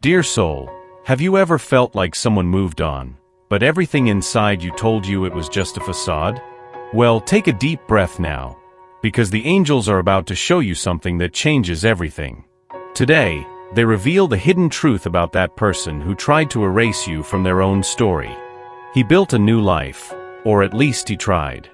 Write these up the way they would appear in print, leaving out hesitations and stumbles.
Dear soul, have you ever felt like someone moved on, but everything inside you told you it was just a facade? Well, take a deep breath now, because the angels are about to show you something that changes everything. Today, they reveal the hidden truth about that person who tried to erase you from their own story. He built a new life, or at least he tried.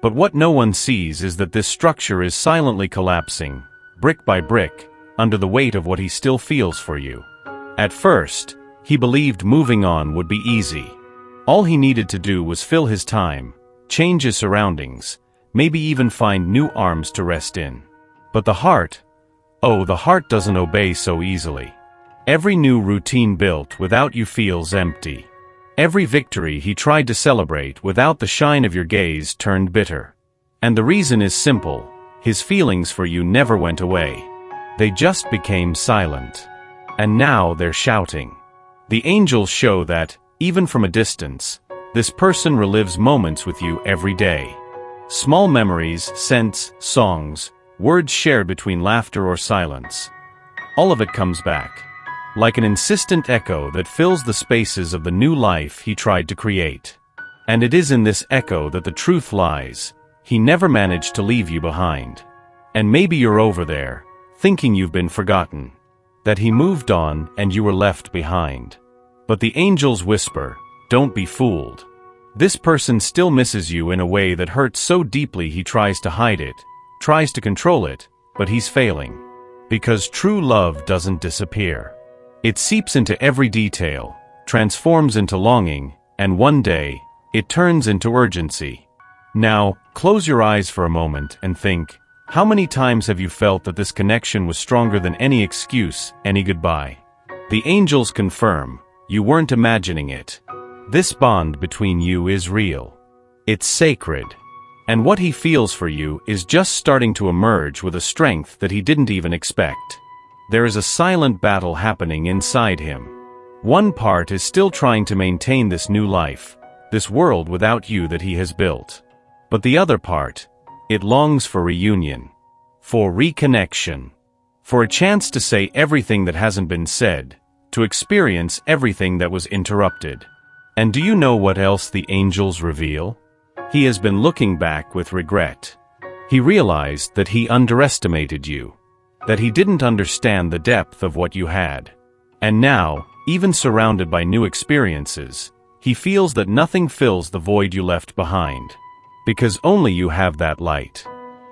But what no one sees is that this structure is silently collapsing, brick by brick, under the weight of what he still feels for you. At first, he believed moving on would be easy. All he needed to do was fill his time, change his surroundings, maybe even find new arms to rest in. But the heart doesn't obey so easily. Every new routine built without you feels empty. Every victory he tried to celebrate without the shine of your gaze turned bitter. And the reason is simple: his feelings for you never went away. They just became silent. And now they're shouting. The angels show that, even from a distance, this person relives moments with you every day. Small memories, scents, songs, words shared between laughter or silence. All of it comes back, like an insistent echo that fills the spaces of the new life he tried to create. And it is in this echo that the truth lies: he never managed to leave you behind. And maybe you're over there, thinking you've been forgotten, that he moved on and you were left behind. But the angels whisper, don't be fooled. This person still misses you in a way that hurts so deeply he tries to hide it, tries to control it, but he's failing. Because true love doesn't disappear. It seeps into every detail, transforms into longing, and one day, it turns into urgency. Now, close your eyes for a moment and think, how many times have you felt that this connection was stronger than any excuse, any goodbye? The angels confirm, you weren't imagining it. This bond between you is real. It's sacred. And what he feels for you is just starting to emerge with a strength that he didn't even expect. There is a silent battle happening inside him. One part is still trying to maintain this new life, this world without you that he has built. But the other part, it longs for reunion, for reconnection, for a chance to say everything that hasn't been said, to experience everything that was interrupted. And do you know what else the angels reveal? He has been looking back with regret. He realized that he underestimated you, that he didn't understand the depth of what you had. And now, even surrounded by new experiences, he feels that nothing fills the void you left behind. Because only you have that light,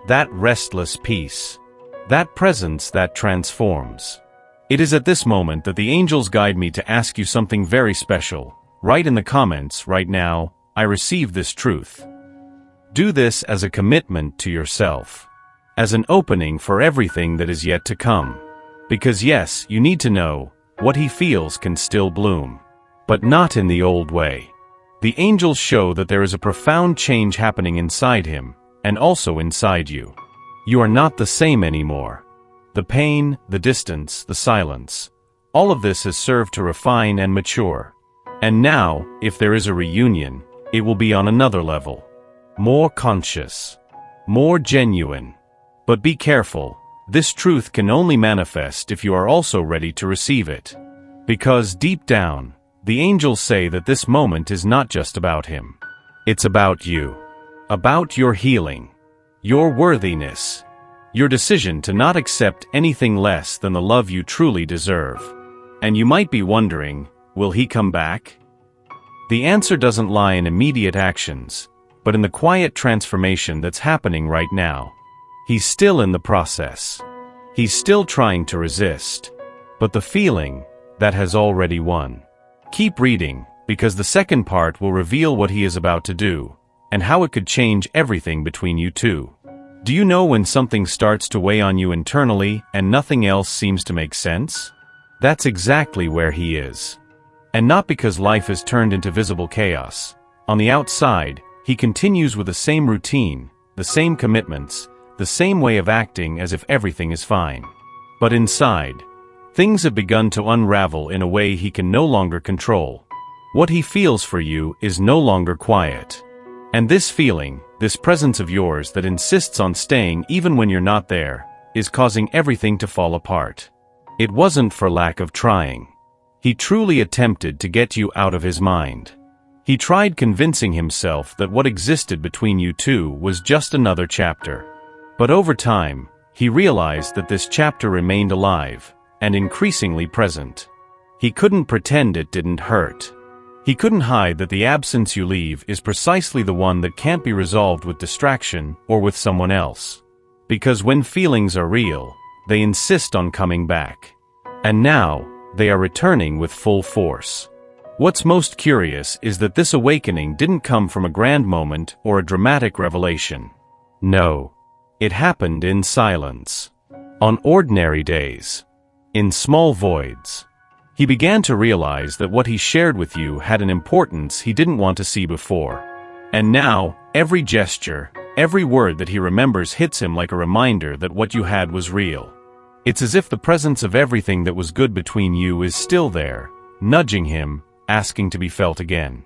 that restless peace, that presence that transforms. It is at this moment that the angels guide me to ask you something very special. Write in the comments right now, I receive this truth. Do this as a commitment to yourself, as an opening for everything that is yet to come. Because yes, you need to know, what he feels can still bloom. But not in the old way. The angels show that there is a profound change happening inside him, and also inside you. You are not the same anymore. The pain, the distance, the silence, all of this has served to refine and mature. And now, if there is a reunion, it will be on another level. More conscious. More genuine. But be careful, this truth can only manifest if you are also ready to receive it. Because deep down, the angels say that this moment is not just about him. It's about you. About your healing. Your worthiness. Your decision to not accept anything less than the love you truly deserve. And you might be wondering, will he come back? The answer doesn't lie in immediate actions, but in the quiet transformation that's happening right now. He's still in the process. He's still trying to resist. But the feeling, that has already won. Keep reading, because the second part will reveal what he is about to do, and how it could change everything between you two. Do you know when something starts to weigh on you internally and nothing else seems to make sense? That's exactly where he is. And not because life has turned into visible chaos. On the outside, he continues with the same routine, the same commitments, the same way of acting as if everything is fine. But inside, things have begun to unravel in a way he can no longer control. What he feels for you is no longer quiet. And this feeling, this presence of yours that insists on staying even when you're not there, is causing everything to fall apart. It wasn't for lack of trying. He truly attempted to get you out of his mind. He tried convincing himself that what existed between you two was just another chapter. But over time, he realized that this chapter remained alive, and increasingly present. He couldn't pretend it didn't hurt. He couldn't hide that the absence you leave is precisely the one that can't be resolved with distraction or with someone else. Because when feelings are real, they insist on coming back. And now, they are returning with full force. What's most curious is that this awakening didn't come from a grand moment or a dramatic revelation. No. It happened in silence. On ordinary days. In small voids. He began to realize that what he shared with you had an importance he didn't want to see before. And now, every gesture, every word that he remembers hits him like a reminder that what you had was real. It's as if the presence of everything that was good between you is still there, nudging him, asking to be felt again.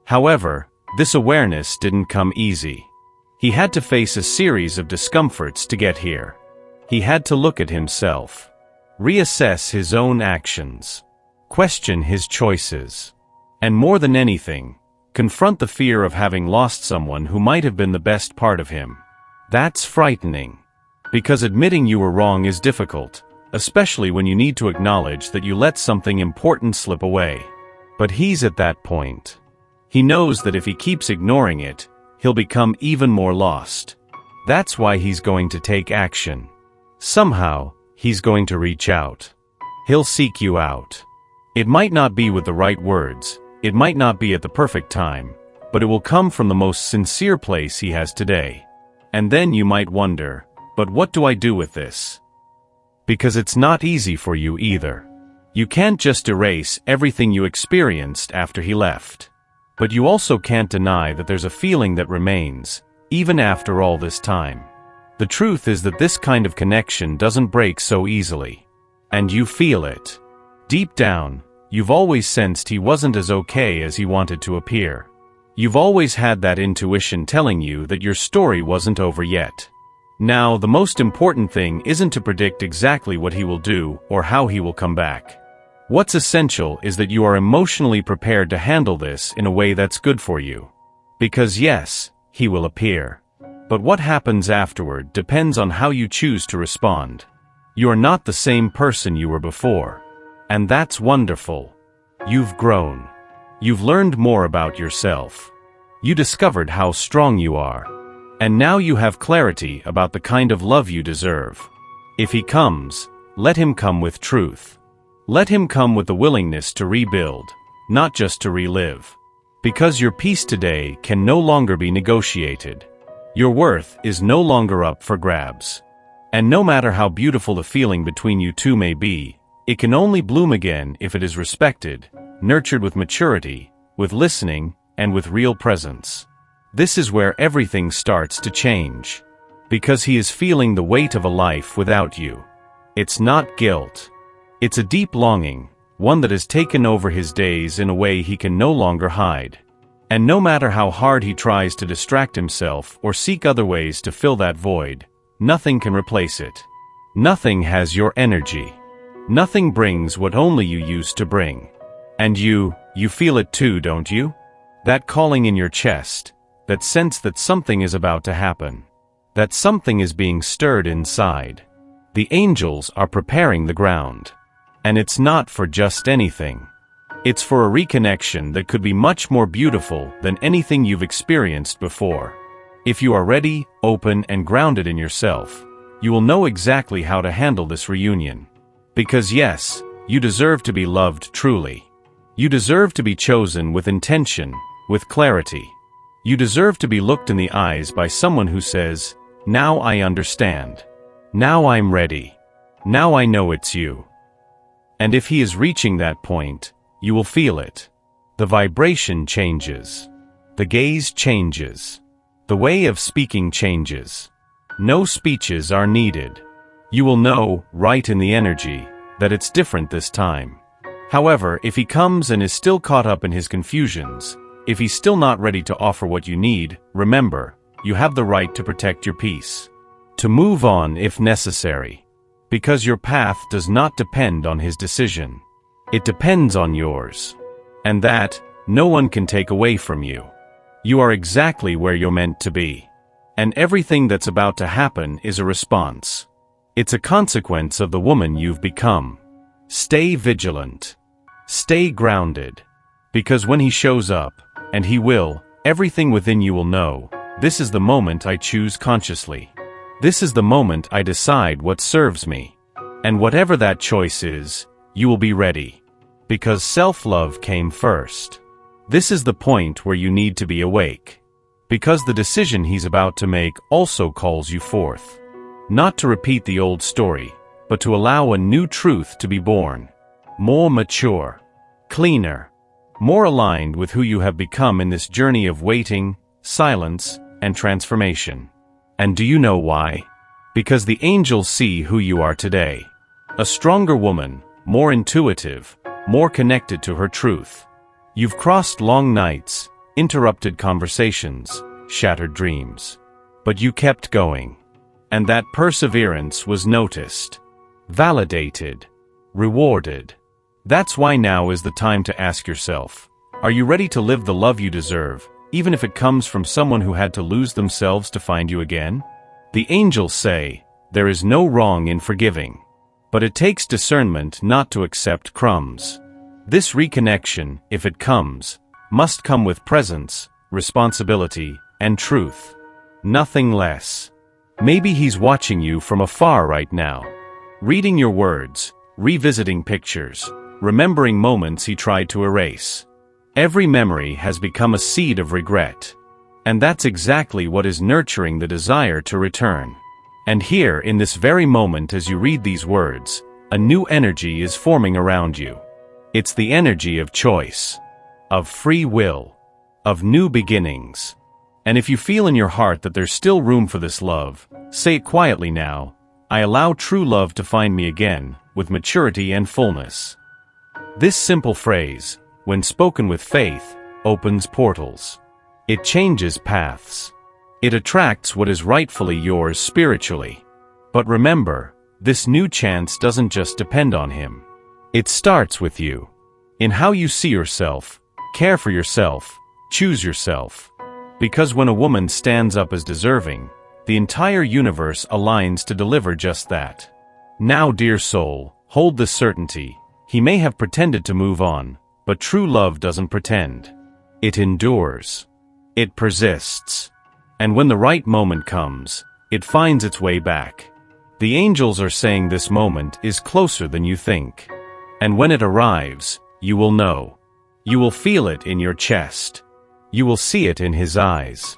However, this awareness didn't come easy. He had to face a series of discomforts to get here. He had to look at himself. Reassess his own actions. Question his choices. And more than anything, confront the fear of having lost someone who might have been the best part of him. That's frightening. Because admitting you were wrong is difficult, especially when you need to acknowledge that you let something important slip away. But he's at that point. He knows that if he keeps ignoring it, he'll become even more lost. That's why he's going to take action. Somehow, he's going to reach out. He'll seek you out. It might not be with the right words, it might not be at the perfect time, but it will come from the most sincere place he has today. And then you might wonder, but what do I do with this? Because it's not easy for you either. You can't just erase everything you experienced after he left. But you also can't deny that there's a feeling that remains, even after all this time. The truth is that this kind of connection doesn't break so easily. And you feel it. Deep down, you've always sensed he wasn't as okay as he wanted to appear. You've always had that intuition telling you that your story wasn't over yet. Now, the most important thing isn't to predict exactly what he will do or how he will come back. What's essential is that you are emotionally prepared to handle this in a way that's good for you. Because yes, he will appear. But what happens afterward depends on how you choose to respond. You're not the same person you were before. And that's wonderful. You've grown. You've learned more about yourself. You discovered how strong you are. And now you have clarity about the kind of love you deserve. If he comes, let him come with truth. Let him come with the willingness to rebuild, not just to relive. Because your peace today can no longer be negotiated. Your worth is no longer up for grabs. And no matter how beautiful the feeling between you two may be, it can only bloom again if it is respected, nurtured with maturity, with listening, and with real presence. This is where everything starts to change. Because he is feeling the weight of a life without you. It's not guilt. It's a deep longing, one that has taken over his days in a way he can no longer hide. And no matter how hard he tries to distract himself or seek other ways to fill that void, nothing can replace it. Nothing has your energy. Nothing brings what only you used to bring. And you feel it too, don't you? That calling in your chest, that sense that something is about to happen. That something is being stirred inside. The angels are preparing the ground. And it's not for just anything. It's for a reconnection that could be much more beautiful than anything you've experienced before. If you are ready, open, and grounded in yourself, you will know exactly how to handle this reunion. Because yes, you deserve to be loved truly. You deserve to be chosen with intention, with clarity. You deserve to be looked in the eyes by someone who says, "Now I understand. Now I'm ready. Now I know it's you." And if he is reaching that point, you will feel it. The vibration changes. The gaze changes. The way of speaking changes. No speeches are needed. You will know, right in the energy, that it's different this time. However, if he comes and is still caught up in his confusions, if he's still not ready to offer what you need, remember, you have the right to protect your peace. To move on if necessary. Because your path does not depend on his decision. It depends on yours. And that, no one can take away from you. You are exactly where you're meant to be. And everything that's about to happen is a response. It's a consequence of the woman you've become. Stay vigilant. Stay grounded. Because when he shows up, and he will, everything within you will know, this is the moment I choose consciously. This is the moment I decide what serves me. And whatever that choice is, you will be ready. Because self-love came first. This is the point where you need to be awake. Because the decision he's about to make also calls you forth. Not to repeat the old story, but to allow a new truth to be born. More mature. Cleaner. More aligned with who you have become in this journey of waiting, silence, and transformation. And do you know why? Because the angels see who you are today. A stronger woman, more intuitive, more connected to her truth. You've crossed long nights, interrupted conversations, shattered dreams. But you kept going. And that perseverance was noticed, validated, rewarded. That's why now is the time to ask yourself, are you ready to live the love you deserve, even if it comes from someone who had to lose themselves to find you again? The angels say, there is no wrong in forgiving. But it takes discernment not to accept crumbs. This reconnection, if it comes, must come with presence, responsibility, and truth. Nothing less. Maybe he's watching you from afar right now. Reading your words, revisiting pictures, remembering moments he tried to erase. Every memory has become a seed of regret. And that's exactly what is nurturing the desire to return. And here, in this very moment as you read these words, a new energy is forming around you. It's the energy of choice, of free will, of new beginnings. And if you feel in your heart that there's still room for this love, say it quietly now, I allow true love to find me again, with maturity and fullness. This simple phrase, when spoken with faith, opens portals. It changes paths. It attracts what is rightfully yours spiritually. But remember, this new chance doesn't just depend on him. It starts with you. In how you see yourself, care for yourself, choose yourself. Because when a woman stands up as deserving, the entire universe aligns to deliver just that. Now, dear soul, hold this certainty. He may have pretended to move on, but true love doesn't pretend. It endures. It persists. And when the right moment comes, it finds its way back. The angels are saying this moment is closer than you think. And when it arrives, you will know. You will feel it in your chest. You will see it in his eyes.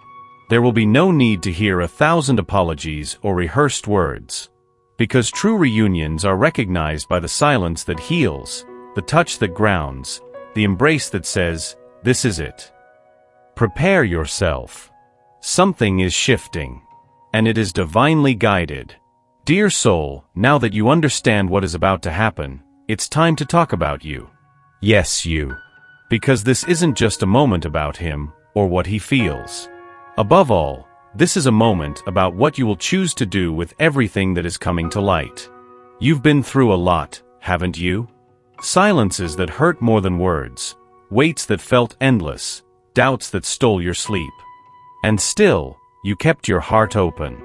There will be no need to hear 1,000 apologies or rehearsed words. Because true reunions are recognized by the silence that heals, the touch that grounds, the embrace that says, this is it. Prepare yourself. Something is shifting. And it is divinely guided. Dear soul, now that you understand what is about to happen, it's time to talk about you. Yes, you. Because this isn't just a moment about him, or what he feels. Above all, this is a moment about what you will choose to do with everything that is coming to light. You've been through a lot, haven't you? Silences that hurt more than words, waits that felt endless, doubts that stole your sleep. And still, you kept your heart open.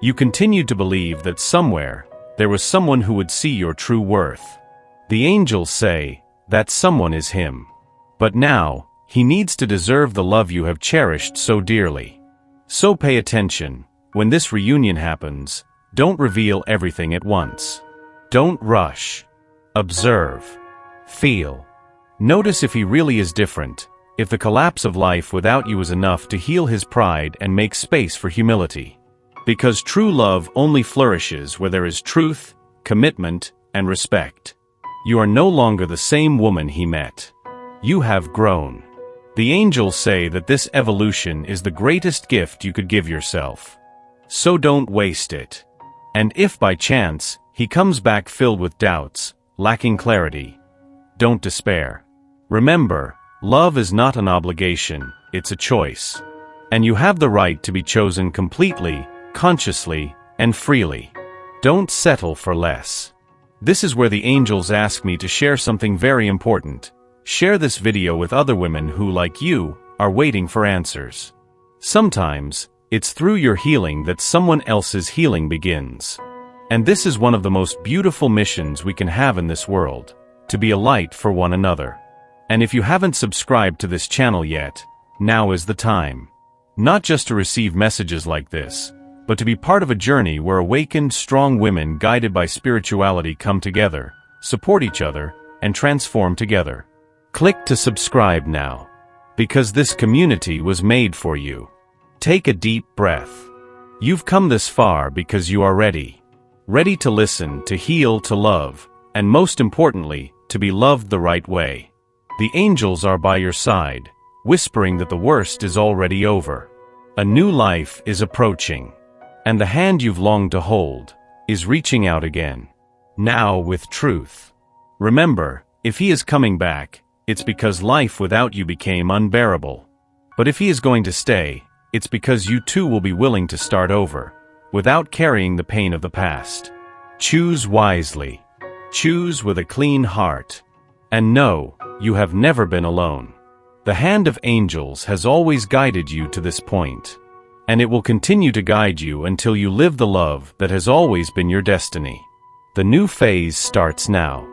You continued to believe that somewhere, there was someone who would see your true worth. The angels say, that someone is him. But now, he needs to deserve the love you have cherished so dearly. So pay attention. When this reunion happens, don't reveal everything at once. Don't rush. Observe. Feel. Notice if he really is different, if the collapse of life without you is enough to heal his pride and make space for humility. Because true love only flourishes where there is truth, commitment, and respect. You are no longer the same woman he met. You have grown. The angels say that this evolution is the greatest gift you could give yourself. So don't waste it. And if by chance, he comes back filled with doubts, lacking clarity, don't despair. Remember, love is not an obligation, it's a choice. And you have the right to be chosen completely, consciously, and freely. Don't settle for less. This is where the angels ask me to share something very important. Share this video with other women who, like you, are waiting for answers. Sometimes, it's through your healing that someone else's healing begins. And this is one of the most beautiful missions we can have in this world, to be a light for one another. And if you haven't subscribed to this channel yet, now is the time. Not just to receive messages like this, but to be part of a journey where awakened, strong women guided by spirituality come together, support each other, and transform together. Click to subscribe now, because this community was made for you. Take a deep breath. You've come this far because you are ready. Ready to listen, to heal, to love, and most importantly, to be loved the right way. The angels are by your side, whispering that the worst is already over. A new life is approaching. And the hand you've longed to hold is reaching out again. Now with truth. Remember, if he is coming back, it's because life without you became unbearable. But if he is going to stay, it's because you too will be willing to start over, without carrying the pain of the past. Choose wisely. Choose with a clean heart. And know, you have never been alone. The hand of angels has always guided you to this point. And it will continue to guide you until you live the love that has always been your destiny. The new phase starts now.